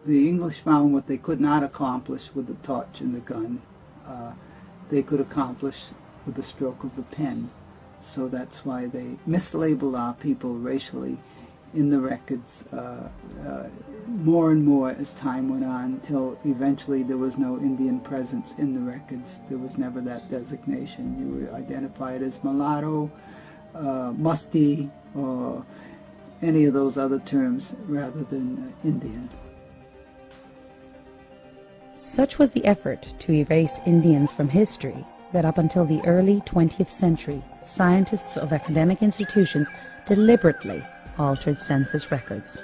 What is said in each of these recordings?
The English found what they could not accomplish with the torch and the gun, they could accomplish with the stroke of the pen. So that's why they mislabeled our people racially in the records more and more as time went on, until eventually there was no Indian presence in the records. There was never that designation. You were identified as mulatto, musty, or any of those other terms rather than Indian. Such was the effort to erase Indians from history that up until the early 20th century, scientists of academic institutions deliberately altered census records.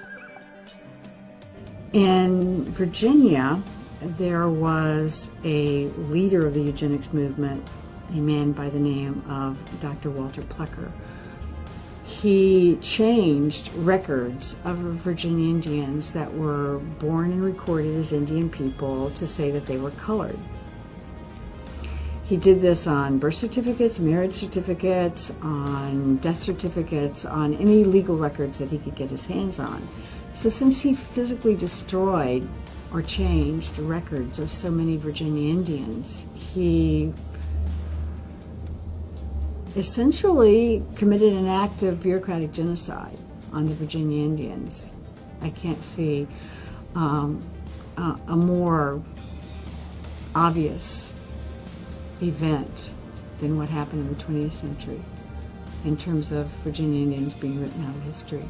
In Virginia, there was a leader of the eugenics movement, a man by the name of Dr. Walter Plecker. He changed records of Virginia Indians that were born and recorded as Indian people to say that they were colored. He did this on birth certificates, marriage certificates, on death certificates, on any legal records that he could get his hands on. So since he physically destroyed or changed records of so many Virginia Indians, he essentially committed an act of bureaucratic genocide on the Virginia Indians. I can't see a more obvious event than what happened in the 20th century in terms of Virginia Indians being written out of history.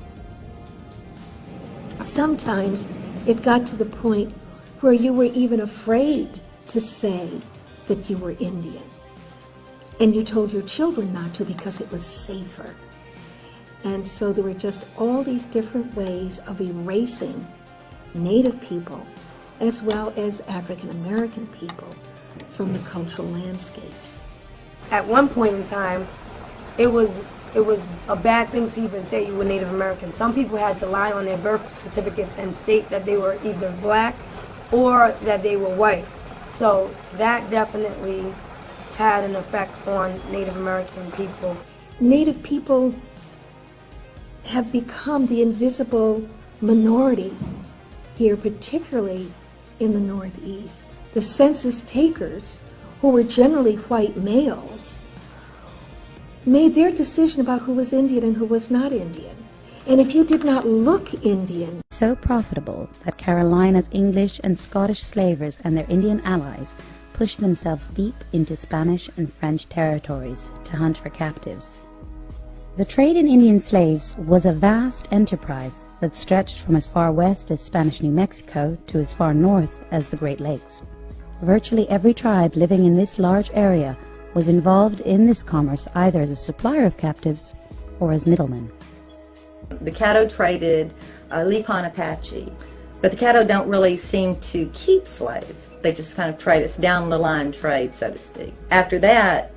Sometimes it got to the point where you were even afraid to say that you were Indian. And you told your children not to because it was safer. And so there were just all these different ways of erasing Native people as well as African American people from the cultural landscapes. At one point in time, it was a bad thing to even say you were Native American. Some people had to lie on their birth certificates and state that they were either black or that they were white. So that definitely had an effect on Native American people. Native people have become the invisible minority here, particularly in the Northeast. The census takers, who were generally white males, made their decision about who was Indian and who was not Indian. And if you did not look Indian... So profitable that Carolina's English and Scottish slavers and their Indian allies pushed themselves deep into Spanish and French territories to hunt for captives. The trade in Indian slaves was a vast enterprise that stretched from as far west as Spanish New Mexico to as far north as the Great Lakes. Virtually every tribe living in this large area was involved in this commerce either as a supplier of captives or as middlemen. The Caddo traded Lepon Apache, but the Caddo don't really seem to keep slaves. They just kind of trade. It's down the line trade, so to speak. After that,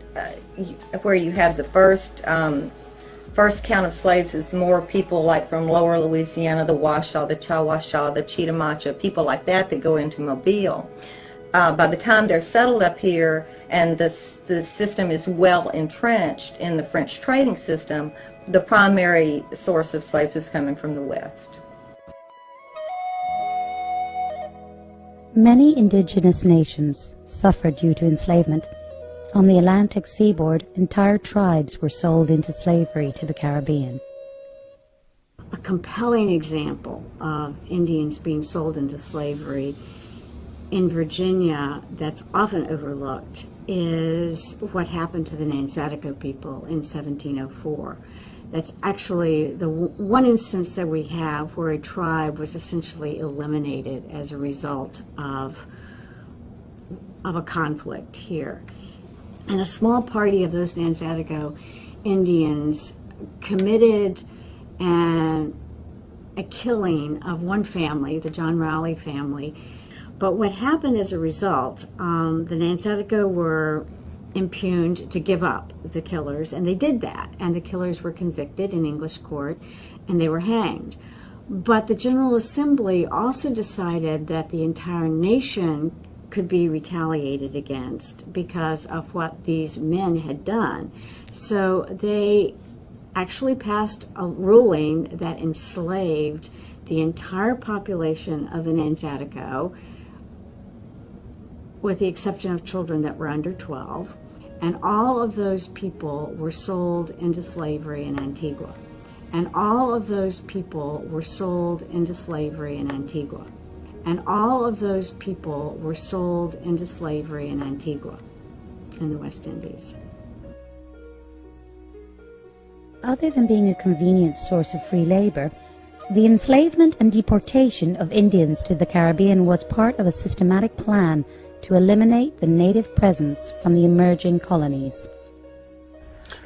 where you have the first count of slaves is more people like from lower Louisiana, the Washoe, the Chawasha, the Chitamacha, people like that go into Mobile. By the time they're settled up here and the system is well entrenched in the French trading system, the primary source of slaves was coming from the West. Many indigenous nations suffered due to enslavement. On the Atlantic seaboard, entire tribes were sold into slavery to the Caribbean. A compelling example of Indians being sold into slavery in Virginia that's often overlooked is what happened to the Nansadeko people in 1704. That's actually the one instance that we have where a tribe was essentially eliminated as a result of a conflict here. And a small party of those Nansadeko Indians committed a killing of one family, the John Rowley family. But what happened as a result, the Nansadeko were impugned to give up the killers, and they did that. And the killers were convicted in English court, and they were hanged. But the General Assembly also decided that the entire nation could be retaliated against because of what these men had done. So they actually passed a ruling that enslaved the entire population of the Nanzatico, with the exception of children that were under 12, and all of those people were sold into slavery in Antigua. And all of those people were sold into slavery in Antigua. And all of those people were sold into slavery in Antigua, in the West Indies. Other than being a convenient source of free labor, the enslavement and deportation of Indians to the Caribbean was part of a systematic plan to eliminate the native presence from the emerging colonies.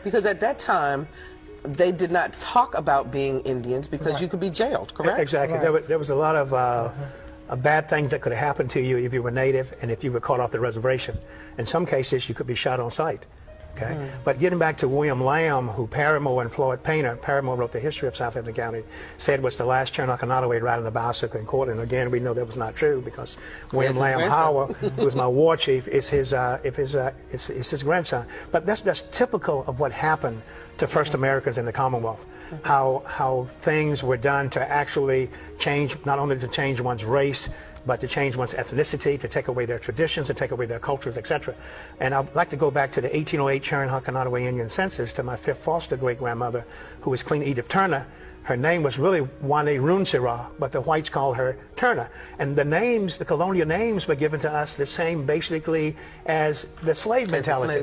Because at that time, they did not talk about being Indians because you could be jailed, correct? Exactly. There was a lot of bad things that could have happened to you if you were native and if you were caught off the reservation. In some cases, you could be shot on sight. Okay? But getting back to William Lamb, who Paramore and Floyd Painter, Paramore wrote the history of Southampton County, said was the last Chernock-Anotaway riding a bicycle in court. And again, we know that was not true because William Lamb Howell, who was my war chief, is his grandson. But that's typical of what happened to first Americans in the Commonwealth. How things were done to actually change, not only to change one's race, but to change one's ethnicity, to take away their traditions, to take away their cultures, etc. And I'd like to go back to the 1808 Chernock-Anotaway Indian census to my fifth foster great-grandmother, who was Queen Edith Turner. Her name was really Wane Runsira, but the whites called her Turner. And the names, the colonial names, were given to us the same basically as the slave mentality.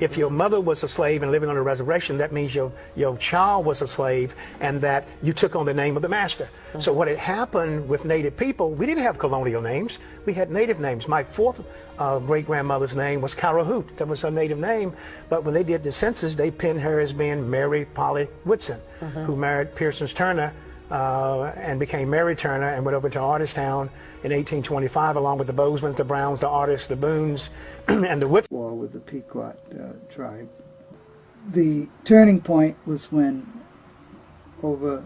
If your mother was a slave and living on a reservation, that means your child was a slave and that you took on the name of the master. So what had happened with native people, we didn't have colonial names. We had native names. My fourth great-grandmother's name was Carahoot. That was her native name. But when they did the census, they pinned her as being Mary Polly Whitson, who married Pearson's Turner and became Mary Turner and went over to Artistown in 1825, along with the Bozeman, the Browns, the Artists, the Boones, and the Whitsons. War with the Pequot tribe. The turning point was when over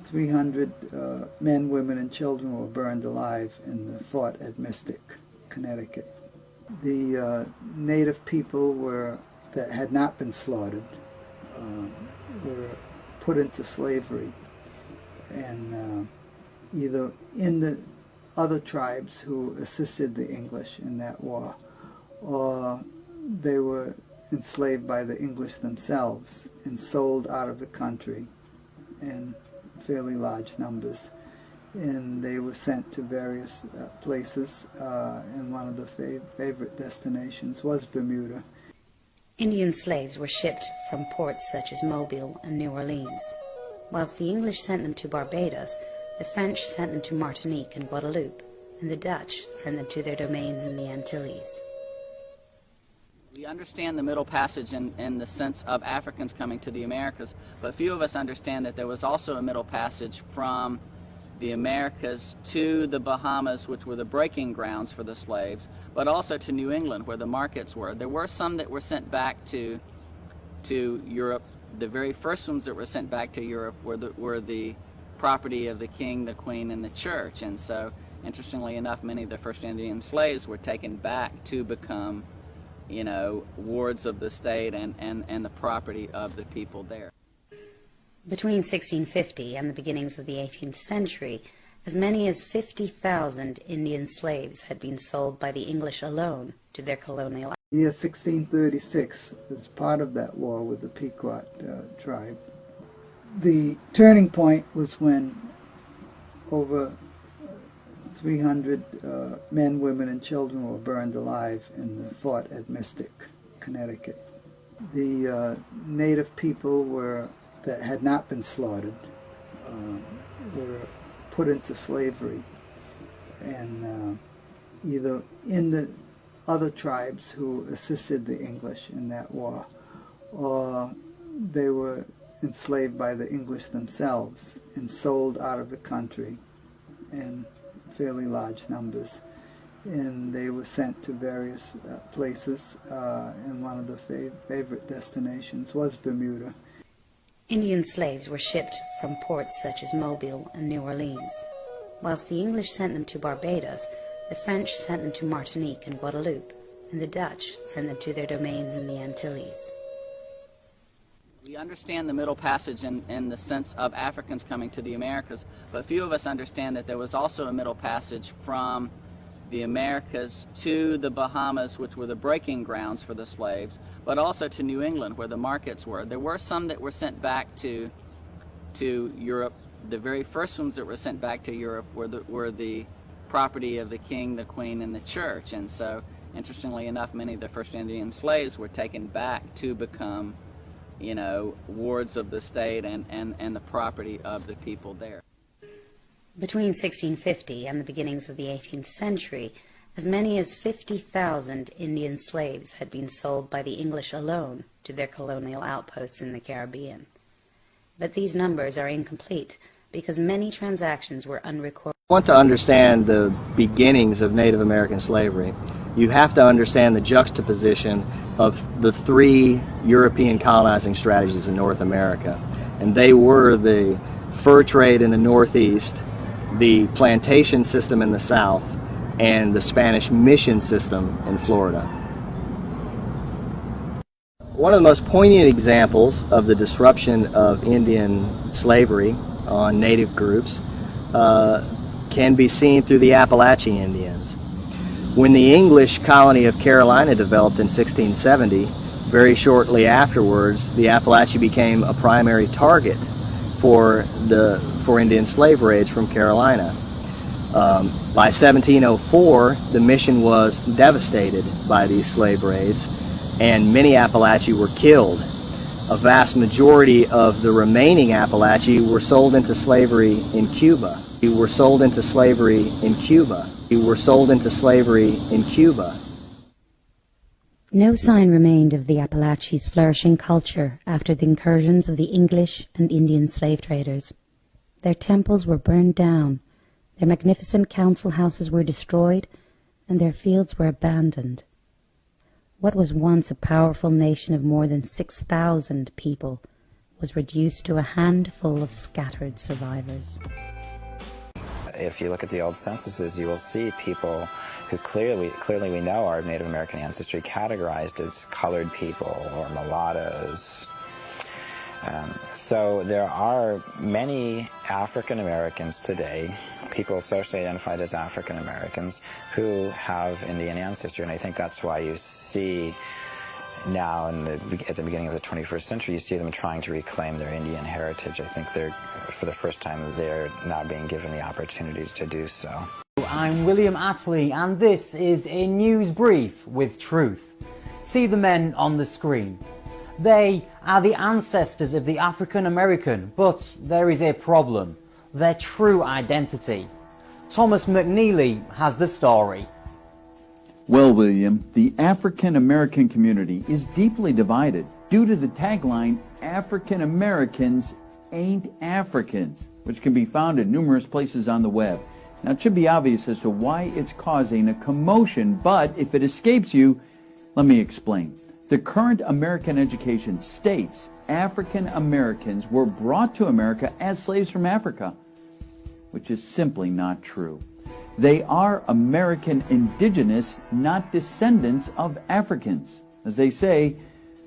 300 men, women, and children were burned alive in the fort at Mystic, Connecticut. The native people that had not been slaughtered were put into slavery, and either in the other tribes who assisted the English in that war, or they were enslaved by the English themselves and sold out of the country in fairly large numbers. And they were sent to various places, and one of the favorite destinations was Bermuda. Indian slaves were shipped from ports such as Mobile and New Orleans. Whilst the English sent them to Barbados, the French sent them to Martinique and Guadeloupe, and the Dutch sent them to their domains in the Antilles. We understand the Middle Passage in the sense of Africans coming to the Americas, but few of us understand that there was also a Middle Passage from the Americas to the Bahamas, which were the breaking grounds for the slaves, but also to New England, where the markets were. There were some that were sent back to Europe. The very first ones that were sent back to Europe were the property of the king, the queen, and the church. And so, interestingly enough, many of the first Indian slaves were taken back to become, wards of the state and the property of the people there. Between 1650 and the beginnings of the 18th century, as many as 50,000 Indian slaves had been sold by the English alone to their colonial. The year 1636 was part of that war with the Pequot tribe. The turning point was when over 300 men, women, and children were burned alive in the fort at Mystic, Connecticut. The native people that had not been slaughtered were put into slavery, and either in the other tribes who assisted the English in that war, or they were enslaved by the English themselves and sold out of the country in fairly large numbers. And they were sent to various places, and one of the favorite destinations was Bermuda. Indian slaves were shipped from ports such as Mobile and New Orleans. Whilst the English sent them to Barbados, the French sent them to Martinique and Guadeloupe, and the Dutch sent them to their domains in the Antilles. We understand the Middle Passage in the sense of Africans coming to the Americas, but few of us understand that there was also a Middle Passage from the Americas to the Bahamas, which were the breaking grounds for the slaves, but also to New England, where the markets were. There were some that were sent back to Europe. The very first ones that were sent back to Europe were the property of the king, the queen, and the church. And so, interestingly enough, many of the first Indian slaves were taken back to become, you know, wards of the state and the property of the people there. Between 1650 and the beginnings of the 18th century, as many as 50,000 Indian slaves had been sold by the English alone to their colonial outposts in the Caribbean. But these numbers are incomplete because many transactions were unrecorded. If you want to understand the beginnings of Native American slavery, you have to understand the juxtaposition of the three European colonizing strategies in North America. And they were the fur trade in the Northeast, the plantation system in the South, and the Spanish mission system in Florida. One of the most poignant examples of the disruption of Indian slavery on native groups can be seen through the Appalachian Indians. When the English colony of Carolina developed in 1670, very shortly afterwards, the Appalachee became a primary target for Indian slave raids from Carolina. By 1704, the mission was devastated by these slave raids, and many Appalachee were killed. A vast majority of the remaining Appalachee were sold into slavery in Cuba. Were sold into slavery in Cuba. Were sold into slavery in Cuba. No sign remained of the Appalachies' flourishing culture after the incursions of the English and Indian slave traders. Their temples were burned down, their magnificent council houses were destroyed, and their fields were abandoned. What was once a powerful nation of more than 6,000 people was reduced to a handful of scattered survivors. If you look at the old censuses, you will see people who clearly we know are of Native American ancestry categorized as colored people or mulattoes. So there are many African Americans today, people socially identified as African Americans, who have Indian ancestry, and I think that's why you see now at the beginning of the 21st century, you see them trying to reclaim their Indian heritage. I think for the first time, they're now being given the opportunity to do so. I'm William Attlee, and this is a news brief with truth. See the men on the screen. They are the ancestors of the African American, but there is a problem: their true identity. Thomas McNeely has the story. Well, William, the African American community is deeply divided due to the tagline, African Americans ain't Africans, which can be found in numerous places on the web. Now, it should be obvious as to why it's causing a commotion, but if it escapes you, let me explain. The current American education states African Americans were brought to America as slaves from Africa, which is simply not true. They are American indigenous, not descendants of Africans. As they say,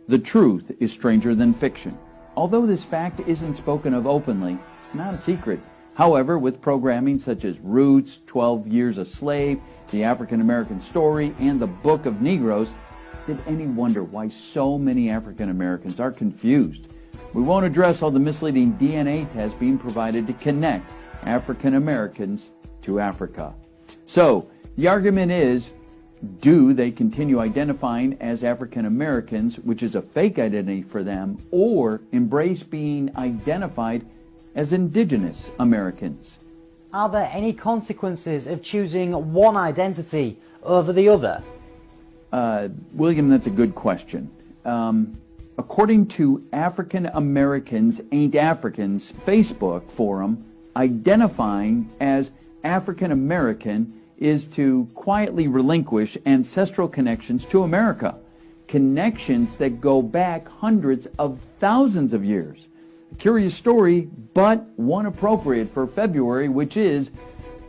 the truth is stranger than fiction. Although this fact isn't spoken of openly, it's not a secret. However, with programming such as Roots, 12 Years a Slave, The African American Story, and the Book of Negros, is it any wonder why so many African Americans are confused? We won't address all the misleading DNA tests being provided to connect African Americans to Africa. So, the argument is, do they continue identifying as African Americans, which is a fake identity for them, or embrace being identified as indigenous Americans? Are there any consequences of choosing one identity over the other? William, that's a good question. According to African Americans Ain't Africans Facebook forum, identifying as African American is to quietly relinquish ancestral connections to America, connections that go back hundreds of thousands of years. A curious story, but one appropriate for February, which is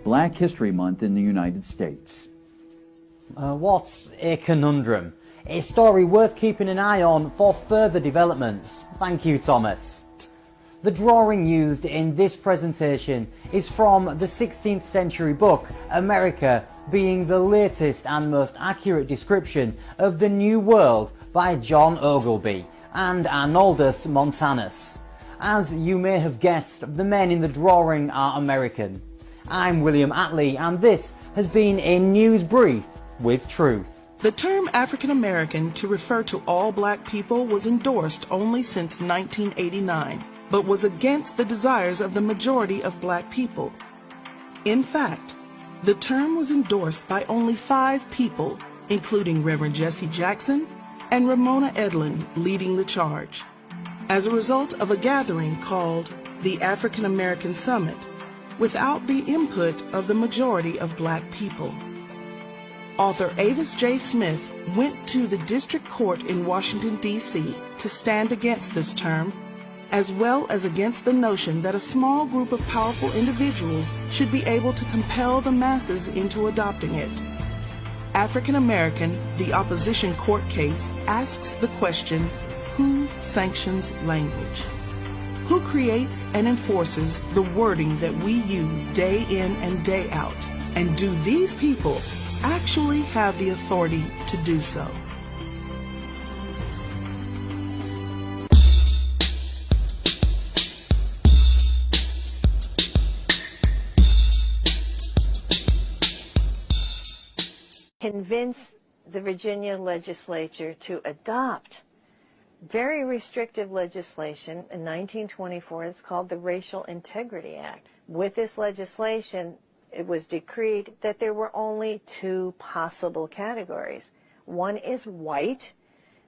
Black History Month in the United States. What's a conundrum? a story worth keeping an eye on for further developments. Thank you, Thomas. The drawing used in this presentation is from the 16th century book, America, being the latest and most accurate description of the New World by John Ogilvy and Arnoldus Montanus. As you may have guessed, the men in the drawing are American. I'm William Attlee, and this has been a news brief with truth. The term African American to refer to all black people was endorsed only since 1989, but was against the desires of the majority of black people. In fact, the term was endorsed by only 5 people, including Reverend Jesse Jackson and Ramona Edlin leading the charge, as a result of a gathering called the African American Summit, without the input of the majority of black people. Author Avis J. Smith went to the district court in Washington, D.C. to stand against this term, as well as against the notion that a small group of powerful individuals should be able to compel the masses into adopting it. African American, the opposition court case, asks the question, who sanctions language? Who creates and enforces the wording that we use day in and day out? And do these people actually have the authority to do so? Convince the Virginia legislature to adopt very restrictive legislation in 1924. It's called the Racial Integrity Act. With this legislation, it was decreed that there were only 2 possible categories. One is white,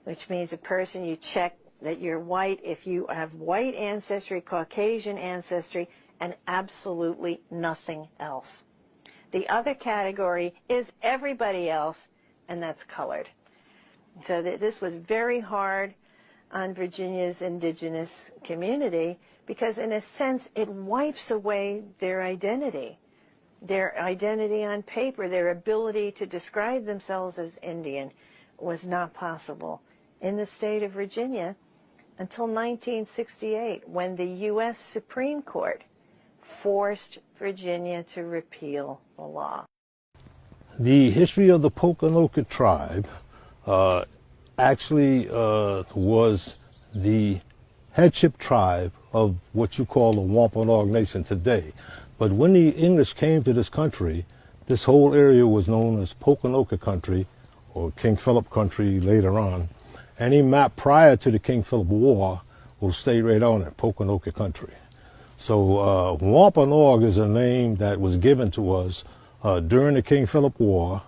which means a person, you check that you're white if you have white ancestry, Caucasian ancestry, and absolutely nothing else. The other category is everybody else, and that's colored. So this was very hard on Virginia's indigenous community because, in a sense, it wipes away their identity on paper. Their ability to describe themselves as Indian was not possible in the state of Virginia until 1968, when the U.S. Supreme Court forced Virginia to repeal the law. The history of the Pokanoket tribe actually was the headship tribe of what you call the Wampanoag Nation today. But when the English came to this country, this whole area was known as Pokanoket country, or King Philip country later on. Any map prior to the King Philip War will stay right on it, Pokanoket country. So Wampanoag is a name that was given to us during the King Philip War,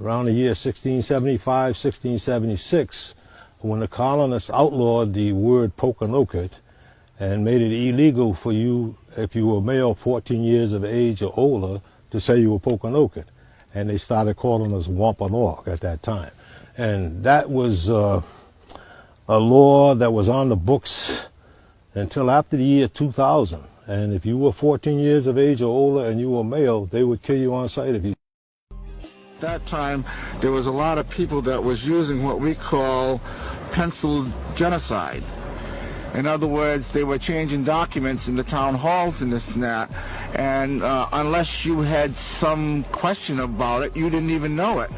around the year 1675, 1676, when the colonists outlawed the word Pokanoket and made it illegal for you, if you were male 14 years of age or older, to say you were Pokanoket. And they started calling us Wampanoag at that time. And that was a law that was on the books until after the year 2000. And if you were 14 years of age or older and you were male, they would kill you on sight if you. At that time, there was a lot of people that was using what we call pencil genocide. In other words, they were changing documents in the town halls and this and that, and unless you had some question about it, you didn't even know it.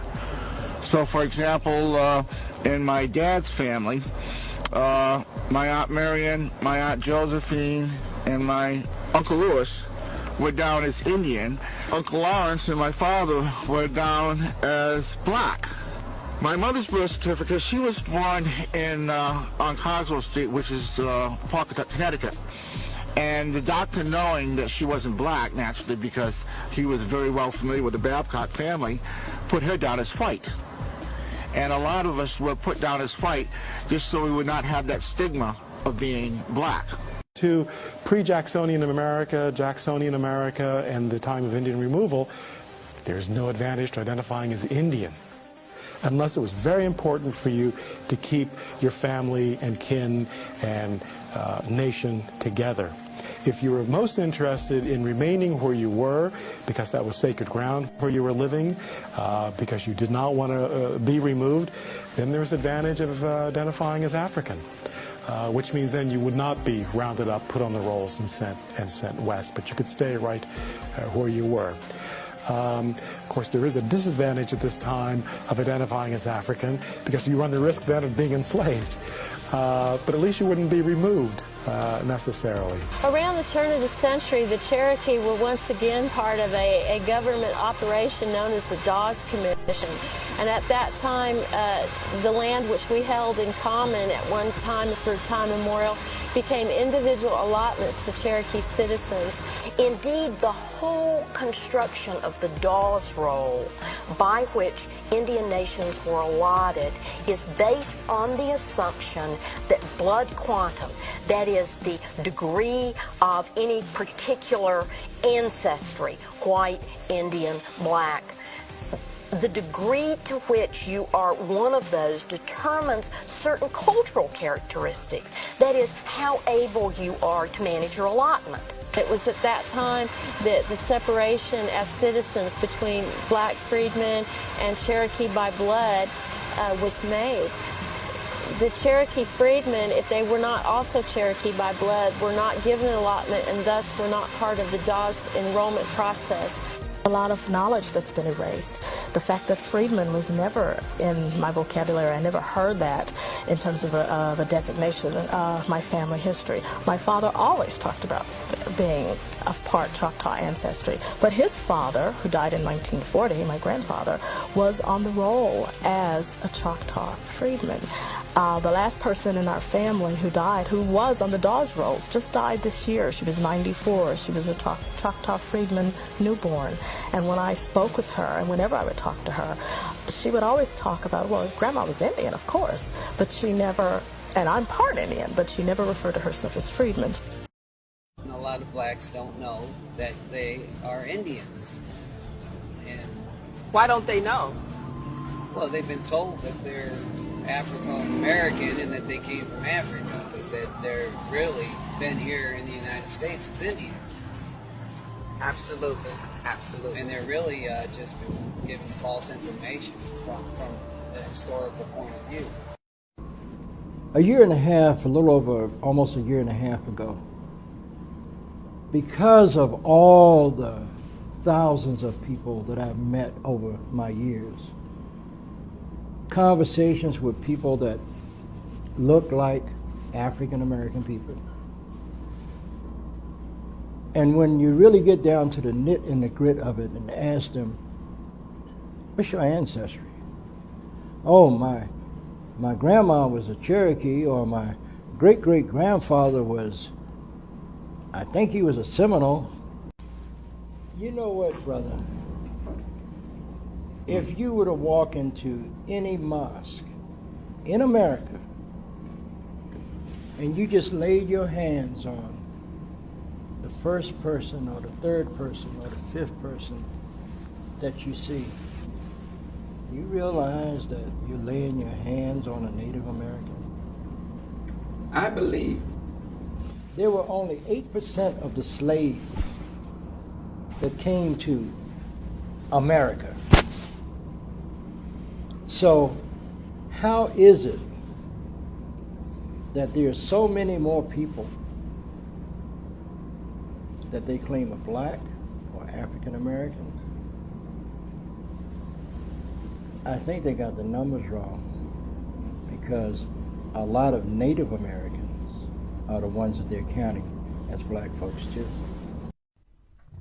So, for example, in my dad's family, my Aunt Marion, my Aunt Josephine, and my Uncle Louis were down as Indian. Uncle Lawrence and my father were down as black. My mother's birth certificate, she was born in on Cogswell Street, which is Pawcatuck, Connecticut. And the doctor, knowing that she wasn't black, naturally, because he was very well familiar with the Babcock family, put her down as white. And a lot of us were put down as white just so we would not have that stigma of being black. To pre-Jacksonian America, and the time of Indian removal, there's no advantage to identifying as Indian, unless it was very important for you to keep your family and kin and nation together. If you were most interested in remaining where you were, because that was sacred ground where you were living, because you did not want to be removed, then there's advantage of identifying as African, which means then you would not be rounded up, put on the rolls, and sent west, but you could stay right where you were. Of course, there is a disadvantage at this time of identifying as African, because you run the risk then of being enslaved. But at least you wouldn't be removed necessarily. Around the turn of the century, the Cherokee were once again part of a government operation known as the Dawes Commission. And at that time, the land which we held in common at one time for time immemorial became individual allotments to Cherokee citizens. Indeed, the whole construction of the Dawes Roll, by which Indian nations were allotted, is based on the assumption that blood quantum, that is the degree of any particular ancestry, white, Indian, black, the degree to which you are one of those determines certain cultural characteristics. That is, how able you are to manage your allotment. It was at that time that the separation as citizens between black freedmen and Cherokee by blood was made. The Cherokee freedmen, if they were not also Cherokee by blood, were not given an allotment and thus were not part of the Dawes enrollment process. A lot of knowledge that's been erased. The fact that freedman was never in my vocabulary. I never heard that in terms of a designation of my family history. My father always talked about being of part Choctaw ancestry, but his father, who died in 1940, my grandfather, was on the roll as a Choctaw freedman. The last person in our family who died, who was on the Dawes rolls, just died this year. She was 94. She was a Choctaw freedman newborn. And when I spoke with her, and whenever I would talk to her, she would always talk about, well, Grandma was Indian, of course, but she never, and I'm part Indian, but she never referred to herself as freedman. A lot of blacks don't know that they are Indians. And why don't they know? Well, they've been told that they're African-American and that they came from Africa, but that they're really been here in the United States as Indians. Absolutely, absolutely. And they're really just been given false information from the historical point of view. A year and a half, a little over almost a year and a half ago, because of all the thousands of people that I've met over my years, conversations with people that look like African American people. And when you really get down to the nit and the grit of it and ask them, what's your ancestry? Oh, my grandma was a Cherokee, or my great-great-grandfather was, I think he was a Seminole. You know what, brother? If you were to walk into any mosque in America and you just laid your hands on the first person or the third person or the fifth person that you see, you realize that you're laying your hands on a Native American? I believe there were only 8% of the slaves that came to America. So how is it that there are so many more people that they claim are black or African American? I think they got the numbers wrong, because a lot of Native Americans are the ones that they're counting as black folks too.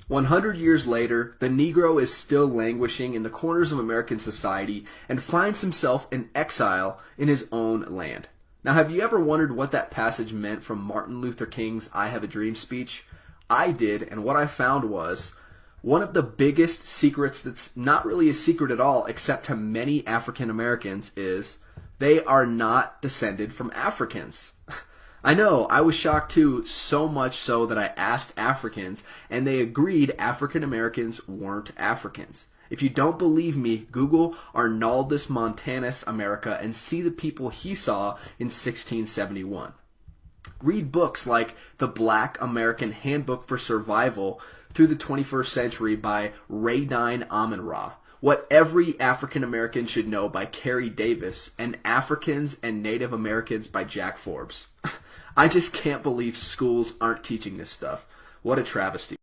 100 years later, the Negro is still languishing in the corners of American society and finds himself in exile in his own land. Now, have you ever wondered what that passage meant from Martin Luther King's I Have a Dream speech? I did, and what I found was one of the biggest secrets that's not really a secret at all, except to many African Americans, is they are not descended from Africans. I know, I was shocked too, so much so that I asked Africans, and they agreed African Americans weren't Africans. If you don't believe me, Google Arnaldus Montanus America and see the people he saw in 1671. Read books like The Black American Handbook for Survival Through the 21st Century by Radine Amin-Ra, What Every African American Should Know by Carrie Davis, and Africans and Native Americans by Jack Forbes. I just can't believe schools aren't teaching this stuff. What a travesty.